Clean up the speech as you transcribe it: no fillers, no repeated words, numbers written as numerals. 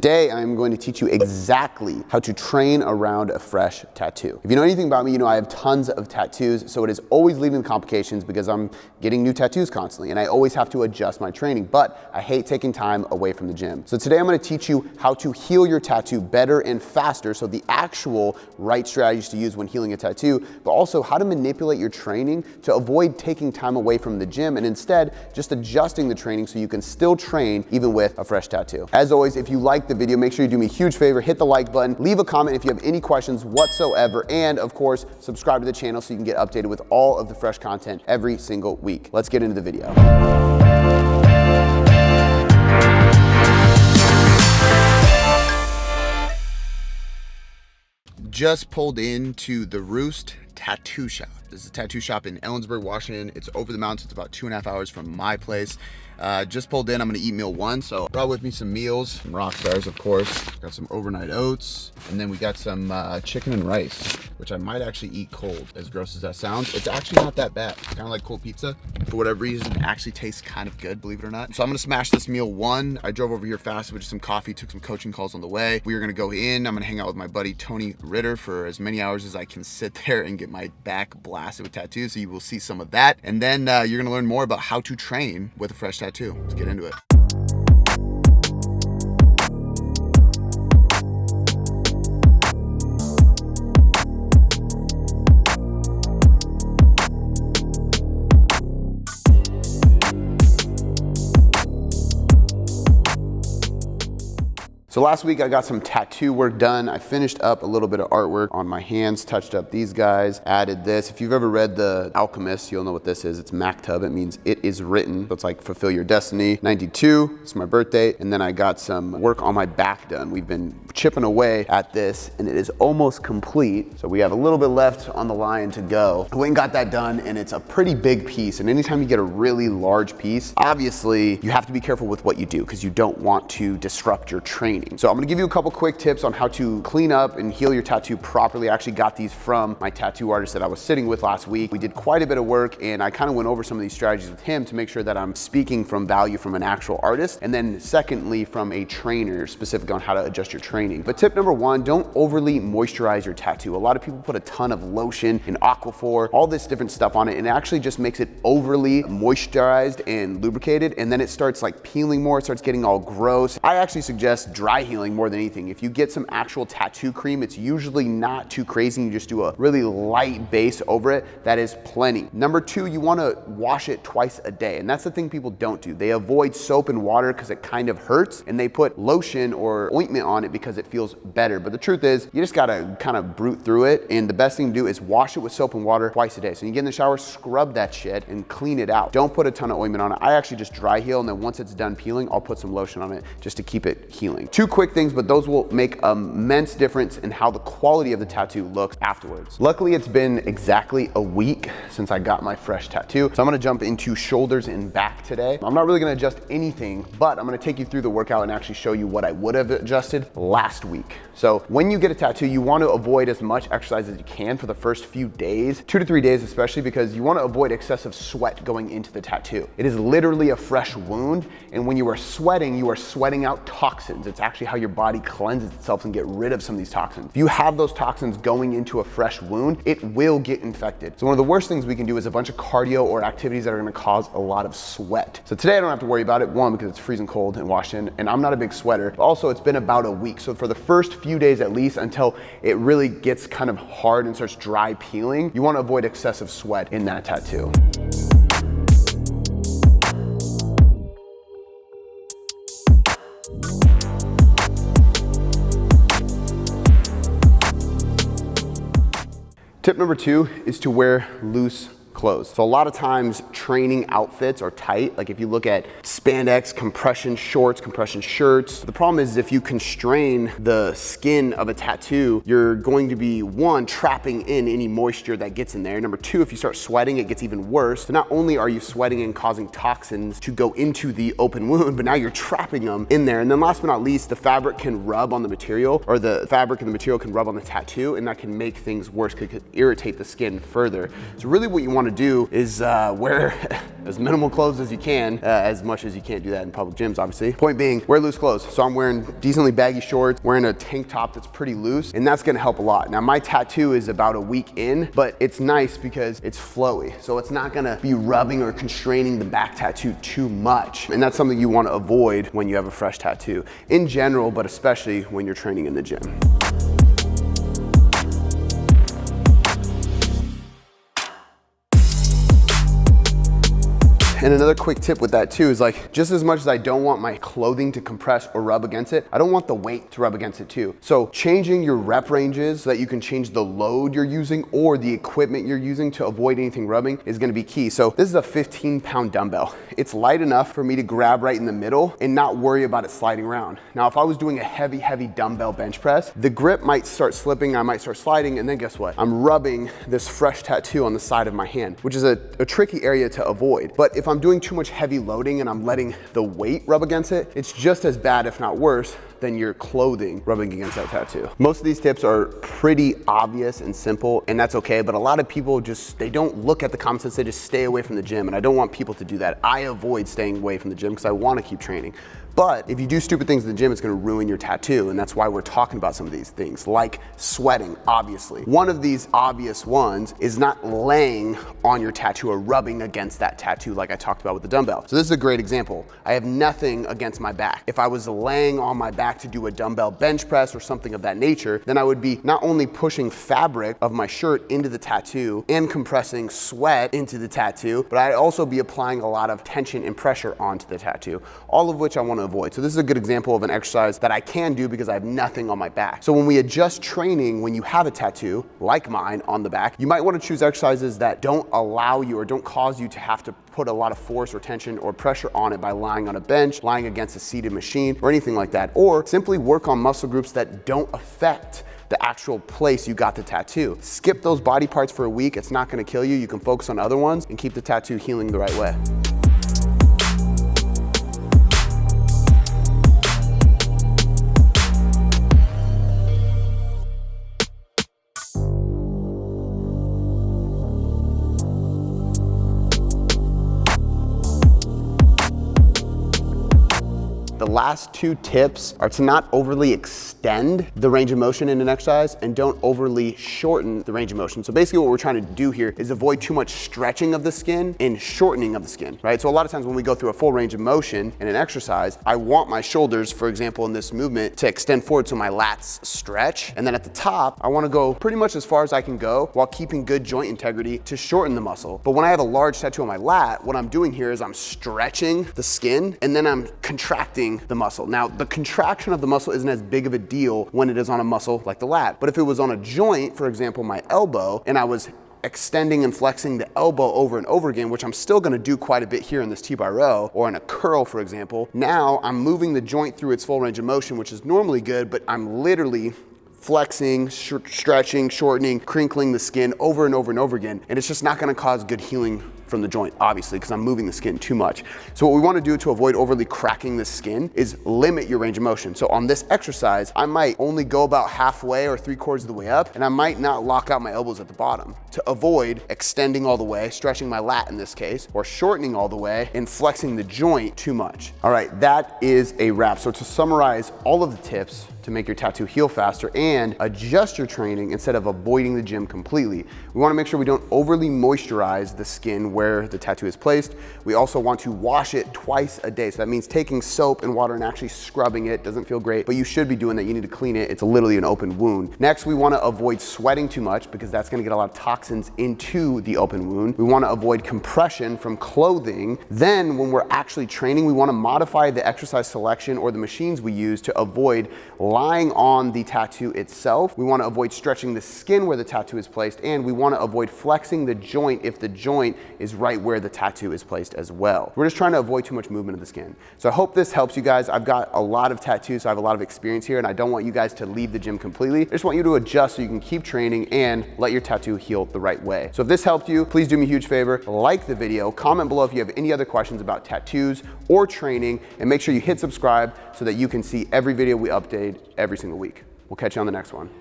Today, I'm going to teach you exactly how to train around a fresh tattoo. If you know anything about me, you know I have tons of tattoos, so it is always leading to complications because I'm getting new tattoos constantly, and I always have to adjust my training, but I hate taking time away from the gym. So today I'm gonna teach you how to heal your tattoo better and faster, so the actual right strategies to use when healing a tattoo, but also how to manipulate your training to avoid taking time away from the gym and instead just adjusting the training so you can still train even with a fresh tattoo. As always, if you like the video, make sure you do me a huge favor, hit the like button, leave a comment if you have any questions whatsoever, and of course, subscribe to the channel so you can get updated with all of the fresh content every single week. Let's get into the video. Just pulled into the Rusin tattoo shop. This is a tattoo shop in Ellensburg, Washington. It's over the mountains. It's about 2.5 hours from my place. Just pulled in. I'm gonna eat meal one. So brought with me some meals, some rock stars, of course. Got some overnight oats, and then we got some chicken and rice, which I might actually eat cold, as gross as that sounds. It's actually not that bad. Kind of like cold pizza. For whatever reason, it actually tastes kind of good, believe it or not. So I'm gonna smash this meal one. I drove over here fast with just some coffee, took some coaching calls on the way. We are gonna go in. I'm gonna hang out with my buddy Tony Ritter for as many hours as I can sit there and get my back blasted with tattoos. So you will see some of that. And then you're gonna learn more about how to train with a fresh tattoo. Let's get into it. So last week I got some tattoo work done. I finished up a little bit of artwork on my hands, touched up these guys, added this. If you've ever read The Alchemist, you'll know what this is. It's maktub. It means it is written. So it's like fulfill your destiny. 92, it's my birthday. And then I got some work on my back done. We've been chipping away at this and it is almost complete. So we have a little bit left on the line to go. I went and got that done and it's a pretty big piece. And anytime you get a really large piece, obviously you have to be careful with what you do because you don't want to disrupt your training. So I'm gonna give you a couple quick tips on how to clean up and heal your tattoo properly. I actually got these from my tattoo artist that I was sitting with last week. We did quite a bit of work and I kind of went over some of these strategies with him to make sure that I'm speaking from value from an actual artist. And then secondly, from a trainer specific on how to adjust your training. But tip number one, don't overly moisturize your tattoo. A lot of people put a ton of lotion and aquaphor, all this different stuff on it, and it actually just makes it overly moisturized and lubricated. And then it starts like peeling more, it starts getting all gross. I actually suggest dry healing more than anything. If you get some actual tattoo cream, it's usually not too crazy. You just do a really light base over it. That is plenty. Number two, you want to wash it twice a day. And that's the thing people don't do. They avoid soap and water because it kind of hurts, and they put lotion or ointment on it because it feels better. But the truth is, you just got to kind of brute through it. And the best thing to do is wash it with soap and water twice a day. So you get in the shower, scrub that shit and clean it out. Don't put a ton of ointment on it. I actually just dry heal, and then once it's done peeling, I'll put some lotion on it just to keep it healing. Two quick things, but those will make an immense difference in how the quality of the tattoo looks afterwards. Luckily, it's been exactly a week since I got my fresh tattoo. So I'm gonna jump into shoulders and back today. I'm not really gonna adjust anything, but I'm gonna take you through the workout and actually show you what I would have adjusted last week. So when you get a tattoo, you want to avoid as much exercise as you can for the first few days, 2 to 3 days especially, because you want to avoid excessive sweat going into the tattoo. It is literally a fresh wound, and when you are sweating out toxins. It's actually how your body cleanses itself and get rid of some of these toxins. If you have those toxins going into a fresh wound, it will get infected. So one of the worst things we can do is a bunch of cardio or activities that are gonna cause a lot of sweat. So today I don't have to worry about it, one, because it's freezing cold in Washington, and I'm not a big sweater, but also it's been about a week. So for the first few days at least, until it really gets kind of hard and starts dry peeling, you wanna avoid excessive sweat in that tattoo. Tip number two is to wear loose clothes. So a lot of times training outfits are tight. Like if you look at spandex, compression shorts, compression shirts, the problem is if you constrain the skin of a tattoo, you're going to be, one, trapping in any moisture that gets in there. Number two, if you start sweating, it gets even worse. So not only are you sweating and causing toxins to go into the open wound, but now you're trapping them in there. And then last but not least, the fabric can rub on the material, or the fabric and the material can rub on the tattoo, and that can make things worse, it could irritate the skin further. So really what you want wanna do is wear as minimal clothes as you can, as much as you can't do that in public gyms, obviously. Point being, wear loose clothes. So I'm wearing decently baggy shorts, wearing a tank top that's pretty loose, and that's gonna help a lot. Now my tattoo is about a week in, but it's nice because it's flowy. So it's not gonna be rubbing or constraining the back tattoo too much. And that's something you wanna avoid when you have a fresh tattoo in general, but especially when you're training in the gym. And another quick tip with that too is like, just as much as I don't want my clothing to compress or rub against it, I don't want the weight to rub against it too. So changing your rep ranges so that you can change the load you're using or the equipment you're using to avoid anything rubbing is gonna be key. So this is a 15-pound dumbbell. It's light enough for me to grab right in the middle and not worry about it sliding around. Now, if I was doing a heavy dumbbell bench press, the grip might start slipping, I might start sliding, and then guess what? I'm rubbing this fresh tattoo on the side of my hand, which is a tricky area to avoid. But if I'm doing too much heavy loading and I'm letting the weight rub against it, it's just as bad, if not worse, than your clothing rubbing against that tattoo. Most of these tips are pretty obvious and simple, and that's okay, but a lot of people they don't look at the common sense, they just stay away from the gym, and I don't want people to do that. I avoid staying away from the gym because I want to keep training. But if you do stupid things in the gym, it's gonna ruin your tattoo, and that's why we're talking about some of these things, like sweating, obviously. One of these obvious ones is not laying on your tattoo or rubbing against that tattoo like I talked about with the dumbbell. So this is a great example. I have nothing against my back. If I was laying on my back to do a dumbbell bench press or something of that nature, then I would be not only pushing fabric of my shirt into the tattoo and compressing sweat into the tattoo, but I'd also be applying a lot of tension and pressure onto the tattoo, all of which I want to avoid. So this is a good example of an exercise that I can do because I have nothing on my back. So when we adjust training, when you have a tattoo like mine on the back, you might want to choose exercises that don't allow you or don't cause you to have to put a lot of force or tension or pressure on it by lying on a bench, lying against a seated machine, or anything like that. Or simply work on muscle groups that don't affect the actual place you got the tattoo. Skip those body parts for a week. It's not going to kill you. You can focus on other ones and keep the tattoo healing the right way. The last two tips are to not overly extend the range of motion in an exercise and don't overly shorten the range of motion. So basically what we're trying to do here is avoid too much stretching of the skin and shortening of the skin, right? So a lot of times when we go through a full range of motion in an exercise, I want my shoulders, for example, in this movement to extend forward so my lats stretch. And then at the top, I wanna go pretty much as far as I can go while keeping good joint integrity to shorten the muscle. But when I have a large tattoo on my lat, what I'm doing here is I'm stretching the skin and then I'm contracting the muscle. Now, the contraction of the muscle isn't as big of a deal when it is on a muscle like the lat. But if it was on a joint, for example, my elbow, and I was extending and flexing the elbow over and over again, which I'm still gonna do quite a bit here in this T-bar row, or in a curl, for example, now I'm moving the joint through its full range of motion, which is normally good, but I'm literally flexing, stretching, shortening, crinkling the skin over and over and over again. And it's just not gonna cause good healing from the joint, obviously, because I'm moving the skin too much. So what we want to do to avoid overly cracking the skin is limit your range of motion. So on this exercise, I might only go about halfway or 3/4 of the way up, and I might not lock out my elbows at the bottom to avoid extending all the way, stretching my lat in this case, or shortening all the way and flexing the joint too much. All right, that is a wrap. So to summarize all of the tips to make your tattoo heal faster and adjust your training instead of avoiding the gym completely, we want to make sure we don't overly moisturize the skin where the tattoo is placed. We also want to wash it twice a day. So that means taking soap and water and actually scrubbing it. Doesn't feel great, but you should be doing that. You need to clean it. It's literally an open wound. Next, we want to avoid sweating too much because that's going to get a lot of toxins into the open wound. We want to avoid compression from clothing. Then when we're actually training, we want to modify the exercise selection or the machines we use to avoid lying on the tattoo itself. We want to avoid stretching the skin where the tattoo is placed, and we want to avoid flexing the joint if the joint is right where the tattoo is placed as well. We're just trying to avoid too much movement of the skin. So I hope this helps you guys. I've got a lot of tattoos, so I have a lot of experience here, and I don't want you guys to leave the gym completely. I just want you to adjust so you can keep training and let your tattoo heal the right way. So if this helped you, please do me a huge favor, like the video, comment below if you have any other questions about tattoos or training, and make sure you hit subscribe so that you can see every video we update every single week. We'll catch you on the next one.